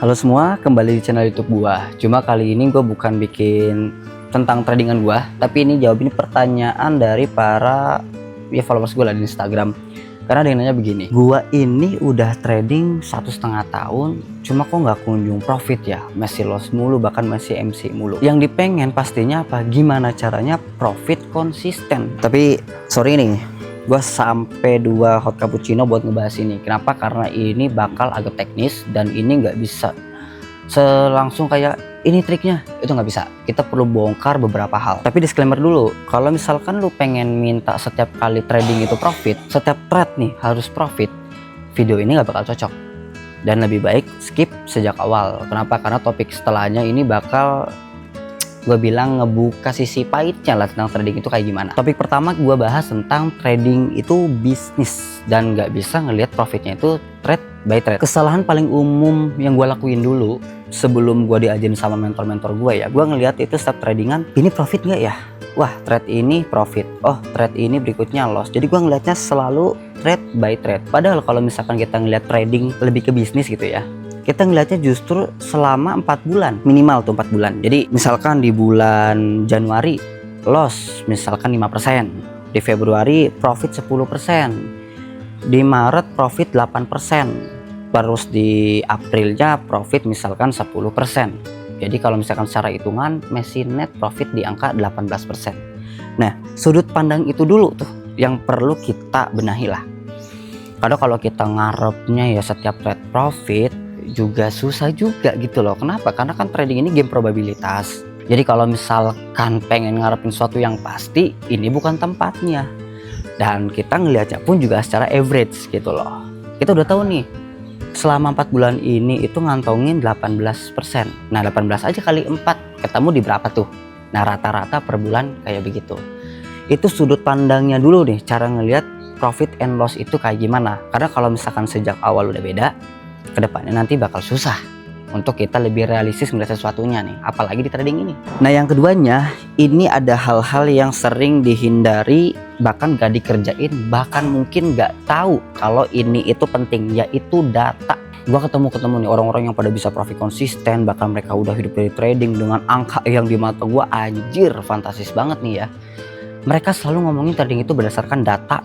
Halo semua, kembali di channel YouTube gua. Cuma kali ini gua bukan bikin tentang tradingan gua, tapi ini jawabin pertanyaan dari para followers gua lah di Instagram. Karena ada yang nanya begini, gua ini udah trading 1,5 tahun, cuma kok nggak kunjung profit ya, masih loss mulu, bahkan masih MC mulu. Yang dipengen pastinya apa? Gimana caranya profit konsisten? Tapi sorry nih, gue sampai 2 hot cappuccino buat ngebahas ini. Kenapa? Karena ini bakal agak teknis dan ini nggak bisa selangsung kayak ini triknya, itu nggak bisa. Kita perlu bongkar beberapa hal. Tapi disclaimer dulu, kalau misalkan lu pengen minta setiap kali trading itu profit, setiap trade nih harus profit, video ini nggak bakal cocok. Dan lebih baik skip sejak awal. Kenapa? Karena topik setelahnya ini bakal gue bilang ngebuka sisi pahitnya lah tentang trading itu kayak gimana. Topik pertama gue bahas tentang trading itu bisnis dan nggak bisa ngelihat profitnya itu trade by trade. Kesalahan paling umum yang gue lakuin dulu sebelum gue diajarin sama mentor-mentor gue ya, gue ngelihat itu setiap tradingan, ini profit nggak ya? Wah, trade ini profit, oh trade ini berikutnya loss. Jadi gue ngelihatnya selalu trade by trade. Padahal kalau misalkan kita ngelihat trading lebih ke bisnis gitu ya, kita ngelihatnya justru selama 4 bulan minimal tuh 4 bulan. Jadi misalkan di bulan Januari loss misalkan 5%, di Februari profit 10%, di Maret profit 8%, terus di Aprilnya profit misalkan 10%. Jadi kalau misalkan secara hitungan masih net profit di angka 18%. Nah, sudut pandang itu dulu tuh yang perlu kita benahi lah. Karena kalau kita ngarepnya ya setiap trade profit juga susah juga gitu loh. Kenapa? Karena kan trading ini game probabilitas. Jadi kalau misalkan pengen ngarepin sesuatu yang pasti, ini bukan tempatnya. Dan kita ngelihatnya pun juga secara average gitu loh. Kita udah tahu nih, selama 4 bulan ini itu ngantongin 18%. Nah 18 aja kali 4, ketemu di berapa tuh? Nah rata-rata per bulan kayak begitu. Itu sudut pandangnya dulu nih, cara ngelihat profit and loss itu kayak gimana. Karena kalau misalkan sejak awal udah beda, kedepannya nanti bakal susah untuk kita lebih realistis melihat sesuatunya nih, apalagi di trading ini. Nah yang keduanya, ini ada hal-hal yang sering dihindari, bahkan gak dikerjain, bahkan mungkin gak tahu kalau ini itu penting, yaitu data. Gua ketemu nih orang-orang yang pada bisa profit konsisten, bahkan mereka udah hidup dari trading dengan angka yang di mata gua anjir fantastis banget nih ya. Mereka selalu ngomongin trading itu berdasarkan data.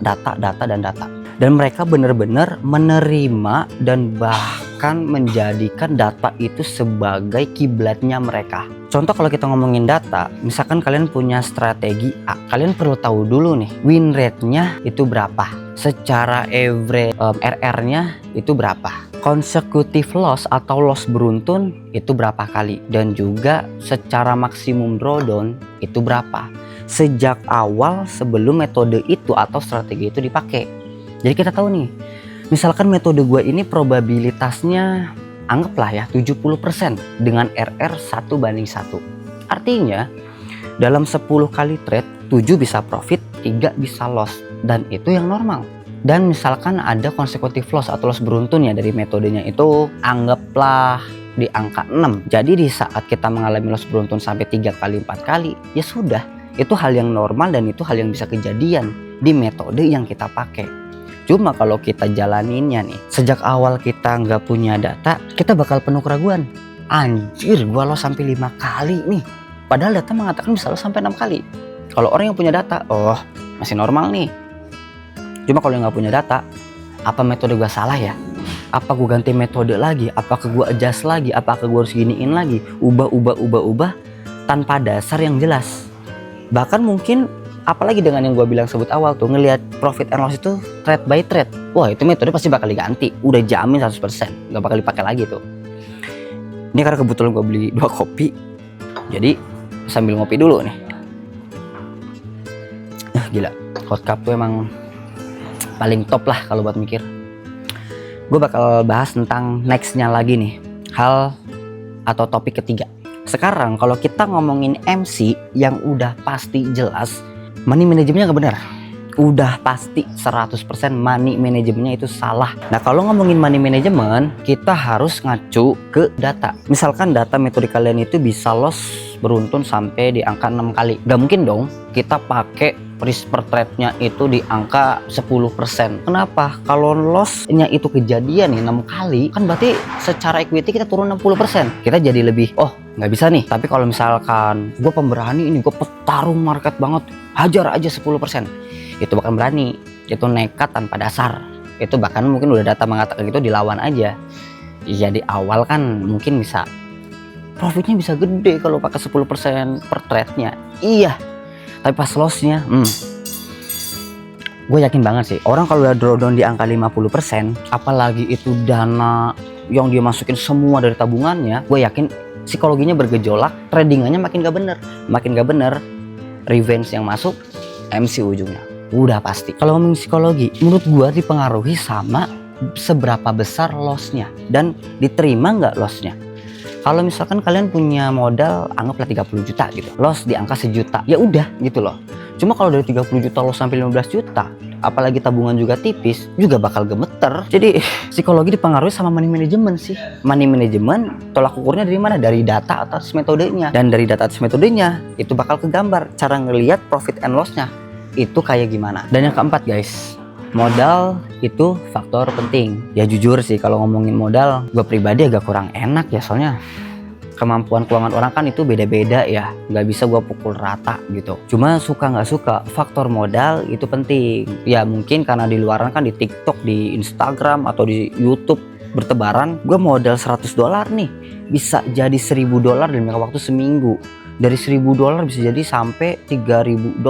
Dan mereka benar-benar menerima dan bahkan menjadikan data itu sebagai kiblatnya mereka. Contoh kalau kita ngomongin data, misalkan kalian punya strategi A, kalian perlu tahu dulu nih win rate-nya itu berapa, secara average RR-nya itu berapa, consecutive loss atau loss beruntun itu berapa kali, dan juga secara maksimum drawdown itu berapa sejak awal sebelum metode itu atau strategi itu dipakai. Jadi kita tahu nih, misalkan metode gue ini probabilitasnya anggaplah ya 70% dengan RR 1:1. Artinya dalam 10 kali trade 7 bisa profit, 3 bisa loss, dan itu yang normal. Dan misalkan ada consecutive loss atau loss beruntun ya dari metodenya itu anggaplah di angka 6. Jadi di saat kita mengalami loss beruntun sampai 3 kali 4 kali, ya sudah, itu hal yang normal dan itu hal yang bisa kejadian di metode yang kita pakai. Cuma kalau kita jalaninnya nih, sejak awal kita nggak punya data, kita bakal penuh keraguan. Anjir, gua loss sampai 5 kali nih. Padahal data mengatakan bisa loss sampai 6 kali. Kalau orang yang punya data, oh masih normal nih. Cuma kalau yang nggak punya data, apa metode gua salah ya? Apa gua ganti metode lagi? Apakah gua adjust lagi? Apakah gua harus giniin lagi? Ubah tanpa dasar yang jelas. Bahkan mungkin apalagi dengan yang gue bilang sebut awal tuh, ngelihat profit and loss itu trade by trade. Wah itu metode pasti bakal diganti, udah jamin 100%, gak bakal dipakai lagi tuh. Ini karena kebetulan gue beli 2 kopi, jadi sambil ngopi dulu nih. Gila, hot cup tuh emang paling top lah kalau buat mikir. Gue bakal bahas tentang nextnya lagi nih, hal atau topik ketiga. Sekarang kalau kita ngomongin MC yang udah pasti jelas, money manajemennya nggak benar, udah pasti 100% money manajemennya itu salah. Nah kalau ngomongin money management, kita harus ngacu ke data. Misalkan data metode kalian itu bisa loss beruntun sampai di angka 6 kali. Gak mungkin dong kita pakai risk per trade-nya itu di angka 10%. Kenapa? Kalau loss-nya itu kejadian nih 6 kali, kan berarti secara equity kita turun 60%. Kita jadi lebih, oh nggak bisa nih. Tapi kalau misalkan gue pemberani ini, gue petarung market banget, hajar aja 10%. Itu bahkan berani, itu nekat tanpa dasar. Itu bahkan mungkin udah data mengatakan gitu, dilawan aja. Iya di awal kan mungkin bisa profitnya bisa gede kalau pakai 10% per trade-nya. Iya. Tapi pas loss-nya, gue yakin banget sih, orang kalau udah drawdown di angka 50%, apalagi itu dana yang dia masukin semua dari tabungannya, gue yakin psikologinya bergejolak, tradingannya makin gak bener, revenge yang masuk, MC ujungnya. Udah pasti. Kalau ngomongin psikologi, menurut gue dipengaruhi sama seberapa besar loss-nya dan diterima nggak loss-nya. Kalau misalkan kalian punya modal anggaplah 30 juta gitu, loss di angka 1 juta, ya udah gitu loh. Cuma kalau dari 30 juta loss sampai 15 juta, apalagi tabungan juga tipis, juga bakal gemeter. Jadi psikologi dipengaruhi sama money management sih. Money management tolak ukurnya dari mana? Dari data atas metodenya. Dan dari data atas metodenya itu bakal kegambar cara ngelihat profit and loss-nya itu kayak gimana. Dan yang keempat guys, modal itu faktor penting. Ya jujur sih kalau ngomongin modal, gue pribadi agak kurang enak ya, soalnya kemampuan keuangan orang kan itu beda-beda ya, nggak bisa gue pukul rata gitu. Cuma suka nggak suka, faktor modal itu penting. Ya mungkin karena di luaran kan di TikTok, di Instagram atau di YouTube bertebaran, gue modal $100 nih bisa jadi $1.000 dalam jangka waktu seminggu. Dari $1.000 bisa jadi sampai $3.000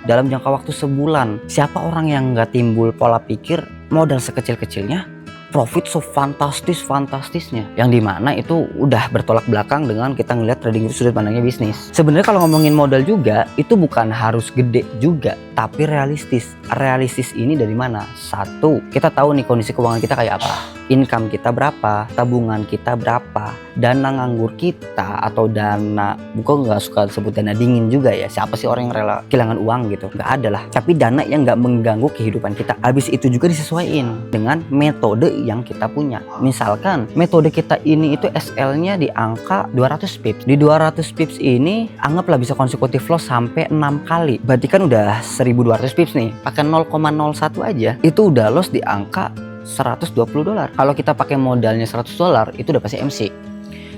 dalam jangka waktu sebulan. Siapa orang yang nggak timbul pola pikir modal sekecil-kecilnya profit fantastisnya, yang dimana itu udah bertolak belakang dengan kita ngelihat trading itu sudut pandangnya bisnis. Sebenarnya kalau ngomongin modal juga itu bukan harus gede juga, tapi realistis. Realistis ini dari mana? Satu, kita tahu nih kondisi keuangan kita kayak apa, income kita berapa, tabungan kita berapa, dana nganggur kita atau dana, bukan nggak suka sebut dana dingin juga ya, siapa sih orang yang rela kehilangan uang gitu, nggak ada lah. Tapi dana yang nggak mengganggu kehidupan kita. Habis itu juga disesuaikan dengan metode yang kita punya. Misalkan metode kita ini itu SL-nya di angka 200 pips. Di 200 pips ini anggaplah bisa konsekutif loss sampai 6 kali. Berarti kan udah 1200 pips nih. Pakai 0,01 aja itu udah loss di angka $120. Kalau kita pakai modalnya $100 itu udah pasti MC.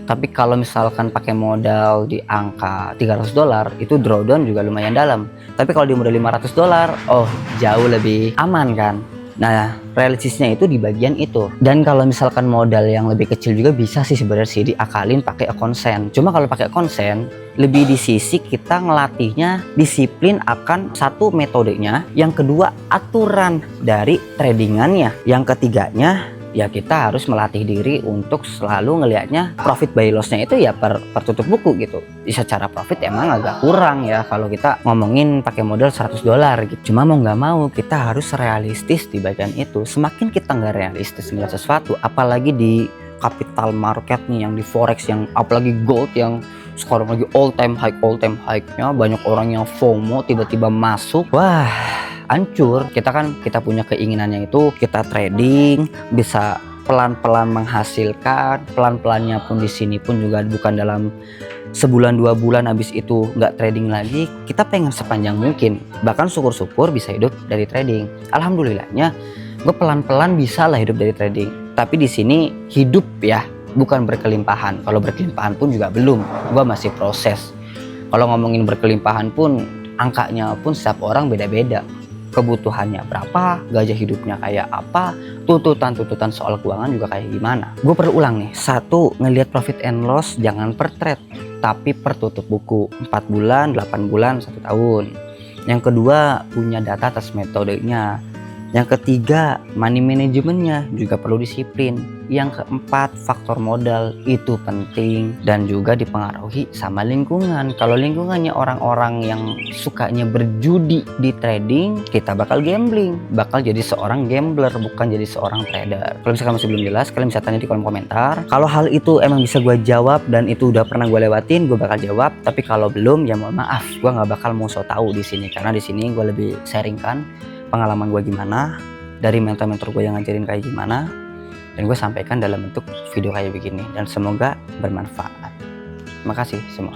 Tapi kalau misalkan pakai modal di angka $300 itu drawdown juga lumayan dalam. Tapi kalau di modal $500, oh jauh lebih aman kan. Nah, realistisnya itu di bagian itu. Dan kalau misalkan modal yang lebih kecil juga bisa sih sebenarnya sih diakalin pakai account sen. Cuma kalau pakai account sen lebih di sisi kita ngelatihnya disiplin akan satu metodenya, yang kedua aturan dari tradingannya, yang ketiganya ya kita harus melatih diri untuk selalu ngelihatnya profit by loss-nya itu ya per tutup buku gitu. Secara profit emang agak kurang ya kalau kita ngomongin pakai modal $100 gitu. Cuma mau nggak mau kita harus realistis di bagian itu. Semakin kita nggak realistis ngeliat sesuatu, apalagi di capital market nih, yang di forex, yang apalagi gold yang sekarang lagi all time high-nya, banyak orang yang FOMO tiba-tiba masuk, wah hancur. Kita punya keinginannya itu kita trading bisa pelan-pelan menghasilkan, pelan-pelannya pun di sini pun juga bukan dalam sebulan 2 bulan habis itu nggak trading lagi. Kita pengen sepanjang mungkin, bahkan syukur-syukur bisa hidup dari trading. Alhamdulillahnya gue pelan-pelan bisa lah hidup dari trading. Tapi di sini hidup ya bukan berkelimpahan. Kalau berkelimpahan pun juga belum, gue masih proses. Kalau ngomongin berkelimpahan pun angkanya pun setiap orang beda-beda, kebutuhannya berapa, gaya hidupnya kayak apa, tuntutan soal keuangan juga kayak gimana. Gue perlu ulang nih, satu, ngelihat profit and loss jangan per trade tapi per tutup buku, 4 bulan, 8 bulan, 1 tahun. Yang kedua, punya data atas metodenya. Yang ketiga, money manajemennya juga perlu disiplin. Yang keempat, faktor modal itu penting dan juga dipengaruhi sama lingkungan. Kalau lingkungannya orang-orang yang sukanya berjudi di trading, kita bakal gambling, bakal jadi seorang gambler, bukan jadi seorang trader. Kalau misalkan masih belum jelas, kalian bisa tanya di kolom komentar. Kalau hal itu emang bisa gue jawab dan itu udah pernah gue lewatin, gue bakal jawab. Tapi kalau belum, ya mohon maaf, gue nggak bakal mau so tahu di sini, karena di sini gue lebih sharingkan pengalaman gue gimana, dari mentor-mentor gue yang ngajarin kayak gimana, dan gue sampaikan dalam bentuk video kayak begini, dan semoga bermanfaat. Terima kasih semua.